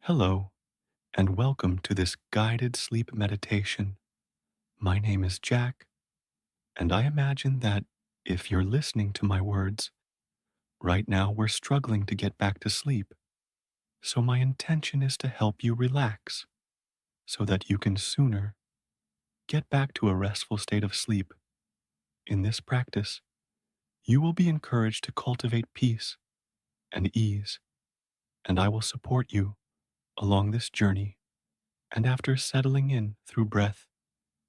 Hello, and welcome to this guided sleep meditation. My name is Jack, and I imagine that if you're listening to my words, right now we're struggling to get back to sleep. So my intention is to help you relax so that you can sooner get back to a restful state of sleep. In this practice, you will be encouraged to cultivate peace and ease, and I will support you along this journey. And after settling in through breath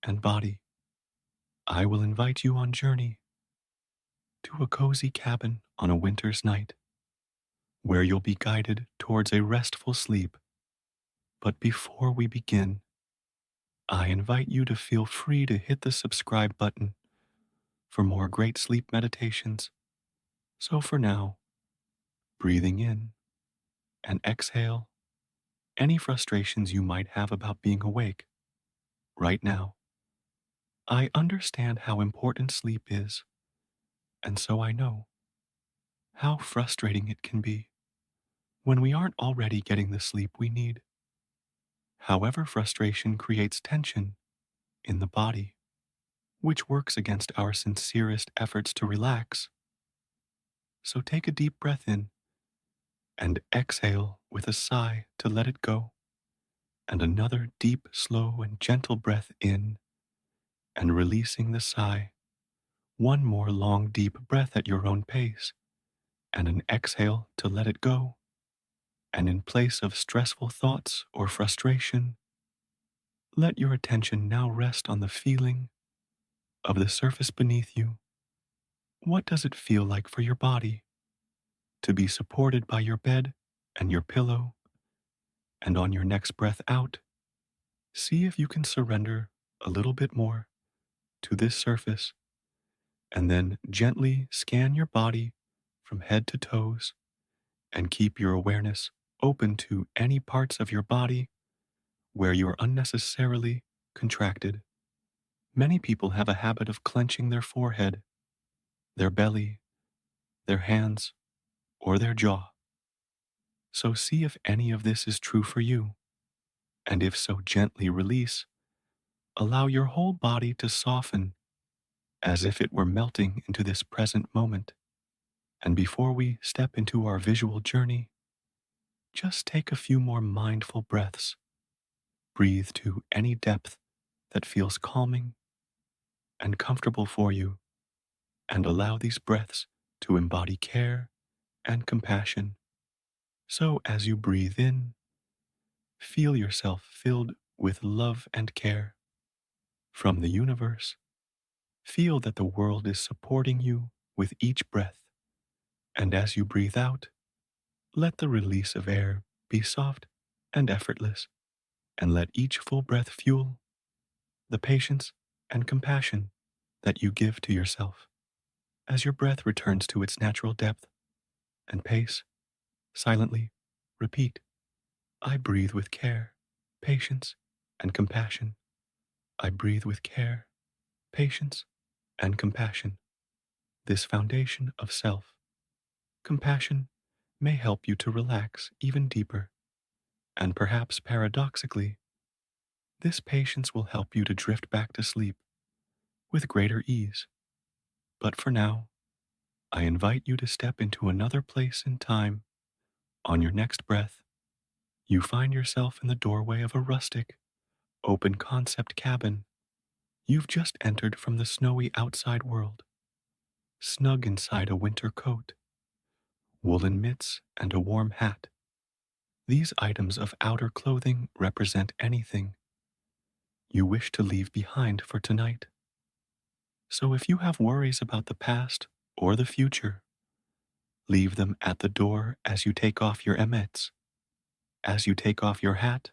and body, I will invite you on journey to a cozy cabin on a winter's night where you'll be guided towards a restful sleep. But before we begin, I invite you to feel free to hit the subscribe button for more great sleep meditations. So for now, breathing in and exhale any frustrations you might have about being awake right now. I understand how important sleep is, and so I know how frustrating it can be when we aren't already getting the sleep we need. However, frustration creates tension in the body, which works against our sincerest efforts to relax. So take a deep breath in and exhale with a sigh to let it go, and another deep, slow, and gentle breath in and releasing the sigh. One more long, deep breath at your own pace, and an exhale to let it go. And in place of stressful thoughts or frustration, let your attention now rest on the feeling of the surface beneath you. What does it feel like for your body to be supported by your bed and your pillow? And on your next breath out, see if you can surrender a little bit more to this surface, and then gently scan your body from head to toes and keep your awareness open to any parts of your body where you're unnecessarily contracted. Many people have a habit of clenching their forehead, their belly, their hands, or their jaw. So see if any of this is true for you, and if so, gently release. Allow your whole body to soften as if it were melting into this present moment. And before we step into our visual journey, just take a few more mindful breaths. Breathe to any depth that feels calming and comfortable for you, and allow these breaths to embody care and compassion. So as you breathe in, feel yourself filled with love and care from the universe. Feel that the world is supporting you with each breath. And as you breathe out, let the release of air be soft and effortless. And let each full breath fuel the patience and compassion that you give to yourself. As your breath returns to its natural depth and pace, silently repeat, I breathe with care, patience, and compassion. I breathe with care, patience, and compassion. This foundation of self compassion may help you to relax even deeper, and perhaps paradoxically, this patience will help you to drift back to sleep with greater ease. But for now, I invite you to step into another place in time. On your next breath, you find yourself in the doorway of a rustic, open concept cabin. You've just entered from the snowy outside world, snug inside a winter coat, woolen mitts, and a warm hat. These items of outer clothing represent anything you wish to leave behind for tonight. So if you have worries about the past or the future, leave them at the door as you take off your emets, as you take off your hat,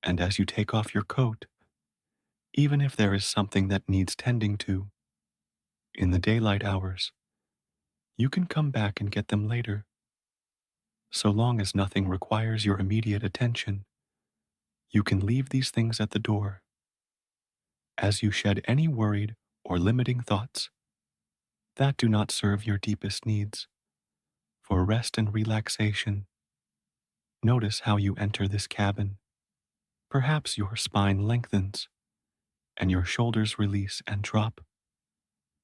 and as you take off your coat. Even if there is something that needs tending to in the daylight hours, you can come back and get them later. So long as nothing requires your immediate attention, you can leave these things at the door. As you shed any worried or limiting thoughts that do not serve your deepest needs for rest and relaxation, Notice how you enter this cabin. Perhaps your spine lengthens and your shoulders release and drop.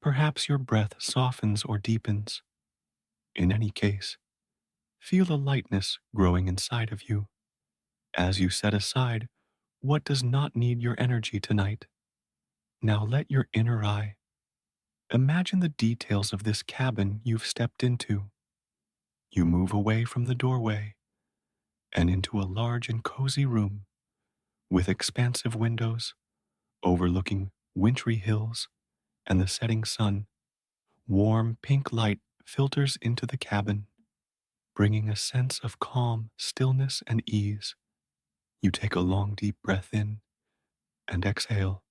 Perhaps your breath softens or deepens. In any case, feel a lightness growing inside of you as you set aside what does not need your energy tonight. Now let your inner eye imagine the details of this cabin you've stepped into. You move away from the doorway and into a large and cozy room with expansive windows overlooking wintry hills and the setting sun. Warm pink light filters into the cabin, bringing a sense of calm, stillness, and ease. You take a long, deep breath in and exhale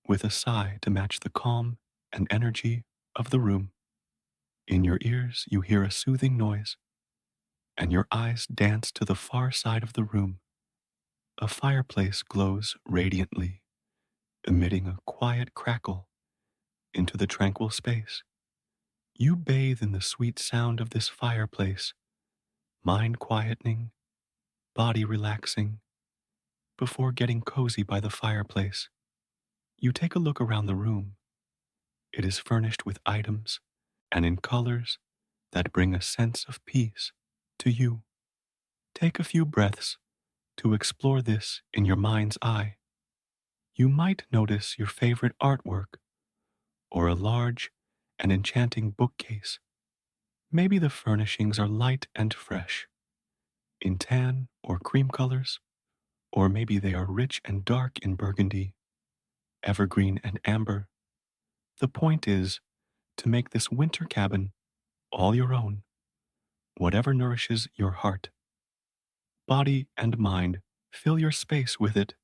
with a sigh to match the calm and energy of the room. In your ears, you hear a soothing noise, and your eyes dance to the far side of the room. A fireplace glows radiantly, emitting a quiet crackle into the tranquil space. You bathe in the sweet sound of this fireplace, mind quietening, body relaxing. Before getting cozy by the fireplace, you take a look around the room. It is furnished with items and in colors that bring a sense of peace to you. Take a few breaths to explore this in your mind's eye. You might notice your favorite artwork or a large and enchanting bookcase. Maybe the furnishings are light and fresh, in tan or cream colors, or maybe they are rich and dark in burgundy, evergreen and amber. The point is to make this winter cabin all your own, whatever nourishes your heart. Body and mind, fill your space with it.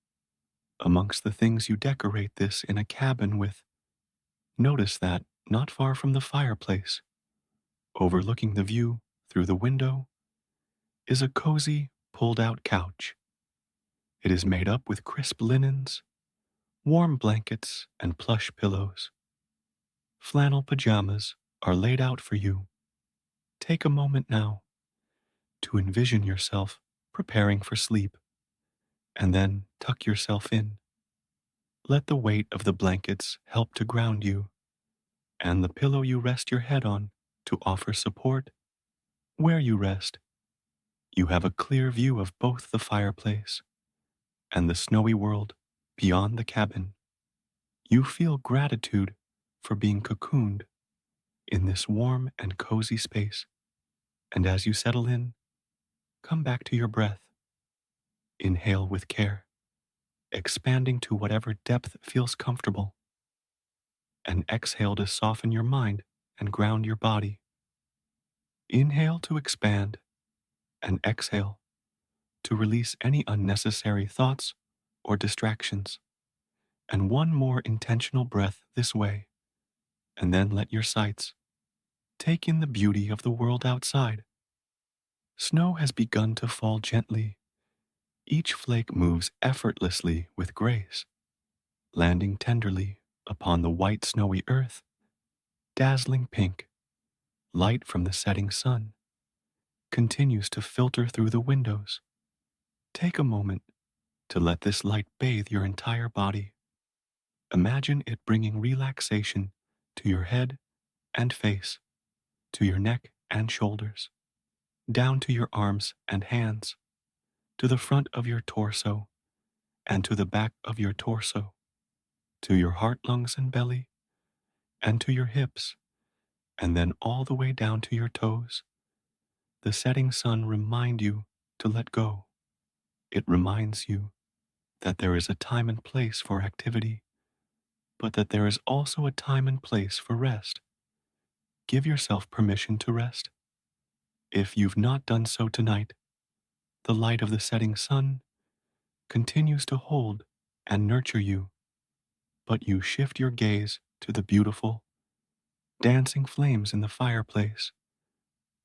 Amongst the things you decorate this in a cabin with, notice that not far from the fireplace, overlooking the view through the window, is a cozy, pulled out couch. It is made up with crisp linens, warm blankets, and plush pillows. Flannel pajamas are laid out for you. Take a moment now to envision yourself preparing for sleep, and then tuck yourself in. Let the weight of the blankets help to ground you, and the pillow you rest your head on to offer support. Where you rest, you have a clear view of both the fireplace and the snowy world beyond the cabin. You feel gratitude for being cocooned in this warm and cozy space. And as you settle in, come back to your breath. Inhale with care, expanding to whatever depth feels comfortable, and exhale to soften your mind and ground your body. Inhale to expand, and exhale to release any unnecessary thoughts or distractions. And one more intentional breath this way, and then let your sights take in the beauty of the world outside. Snow has begun to fall gently. Each flake moves effortlessly with grace, landing tenderly upon the white snowy earth. Dazzling pink, light from the setting sun, continues to filter through the windows. Take a moment to let this light bathe your entire body. Imagine it bringing relaxation to your head and face, to your neck and shoulders, down to your arms and hands, to the front of your torso, and to the back of your torso, to your heart, lungs, and belly, and to your hips, and then all the way down to your toes. The setting sun reminds you to let go. It reminds you that there is a time and place for activity, but that there is also a time and place for rest. Give yourself permission to rest. If you've not done so tonight, the light of the setting sun continues to hold and nurture you, but you shift your gaze to the beautiful, dancing flames in the fireplace.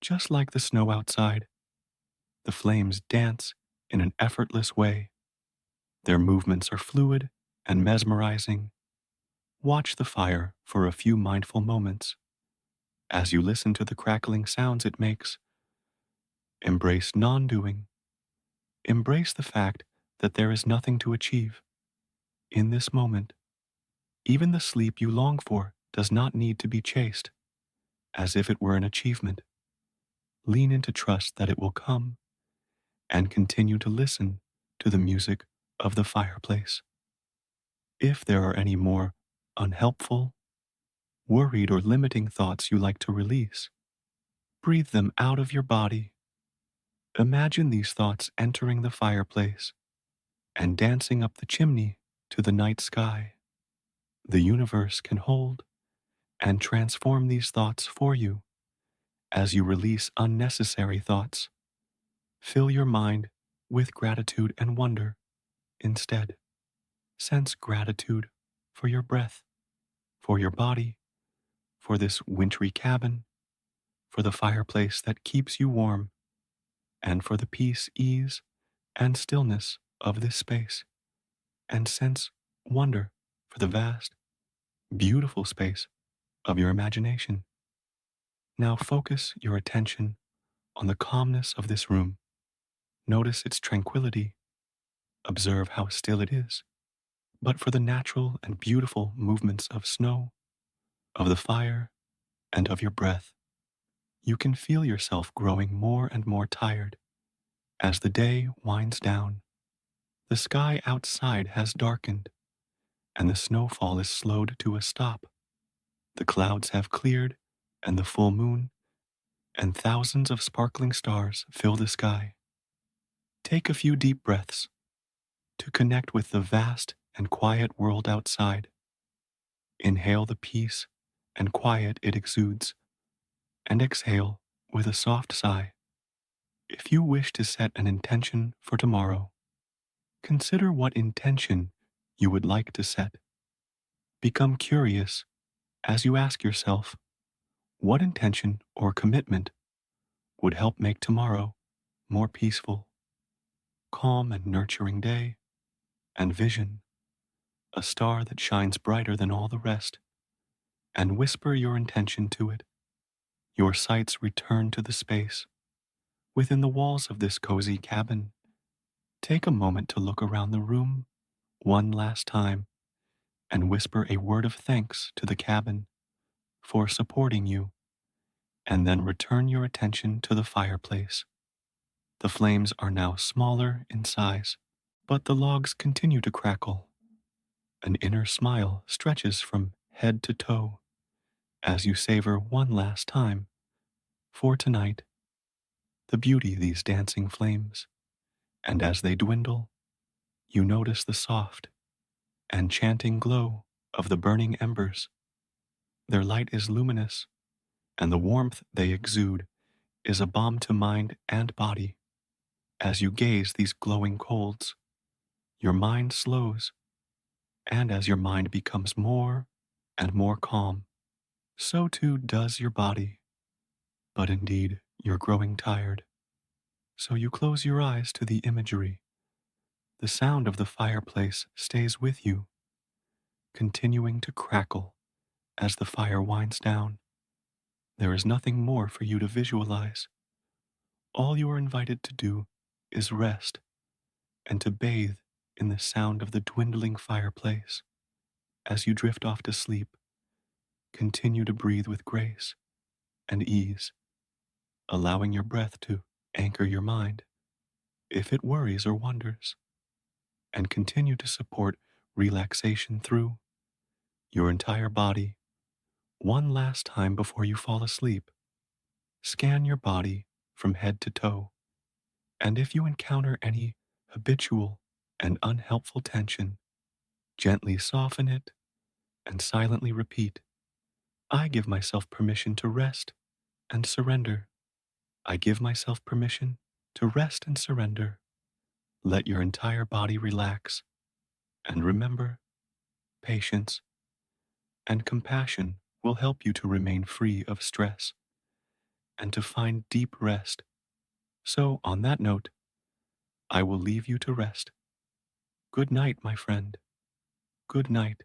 Just like the snow outside, the flames dance in an effortless way. Their movements are fluid and mesmerizing. Watch the fire for a few mindful moments. As you listen to the crackling sounds it makes, embrace non-doing Embrace the fact that there is nothing to achieve. In this moment, even the sleep you long for does not need to be chased, as if it were an achievement. Lean into trust that it will come and continue to listen to the music of the fireplace. If there are any more unhelpful, worried, or limiting thoughts you like to release, breathe them out of your body. Imagine these thoughts entering the fireplace and dancing up the chimney to the night sky. The universe can hold and transform these thoughts for you as you release unnecessary thoughts. Fill your mind with gratitude and wonder instead. Sense gratitude for your breath, for your body, for this wintry cabin, for the fireplace that keeps you warm, and for the peace, ease, and stillness of this space. And sense wonder for the vast, beautiful space of your imagination. Now focus your attention on the calmness of this room. Notice its tranquility. Observe how still it is. But for the natural and beautiful movements of snow, of the fire, and of your breath, you can feel yourself growing more and more tired as the day winds down. The sky outside has darkened, and the snowfall is slowed to a stop. The clouds have cleared, and the full moon and thousands of sparkling stars fill the sky. Take a few deep breaths to connect with the vast and quiet world outside. Inhale the peace and quiet it exudes, and exhale with a soft sigh. If you wish to set an intention for tomorrow, consider what intention you would like to set. Become curious as you ask yourself, what intention or commitment would help make tomorrow more peaceful, calm and nurturing day, and vision, a star that shines brighter than all the rest, and whisper your intention to it. Your sights return to the space within the walls of this cozy cabin. Take a moment to look around the room one last time and whisper a word of thanks to the cabin for supporting you, and then return your attention to the fireplace. The flames are now smaller in size, but the logs continue to crackle. An inner smile stretches from head to toe as you savor one last time, for tonight, the beauty of these dancing flames. And as they dwindle, you notice the soft, enchanting glow of the burning embers. Their light is luminous, and the warmth they exude is a balm to mind and body. As you gaze these glowing coals, your mind slows, and as your mind becomes more and more calm, so too does your body. But indeed, you're growing tired. So you close your eyes to the imagery. The sound of the fireplace stays with you, continuing to crackle as the fire winds down. There is nothing more for you to visualize. All you are invited to do is rest and to bathe in the sound of the dwindling fireplace. As you drift off to sleep, continue to breathe with grace and ease, allowing your breath to anchor your mind if it worries or wanders, and continue to support relaxation through your entire body. One last time before you fall asleep, scan your body from head to toe, and if you encounter any habitual and unhelpful tension, gently soften it and silently repeat, I give myself permission to rest and surrender. I give myself permission to rest and surrender. Let your entire body relax, and remember, patience and compassion will help you to remain free of stress and to find deep rest. So, on that note, I will leave you to rest. Good night, my friend. Good night.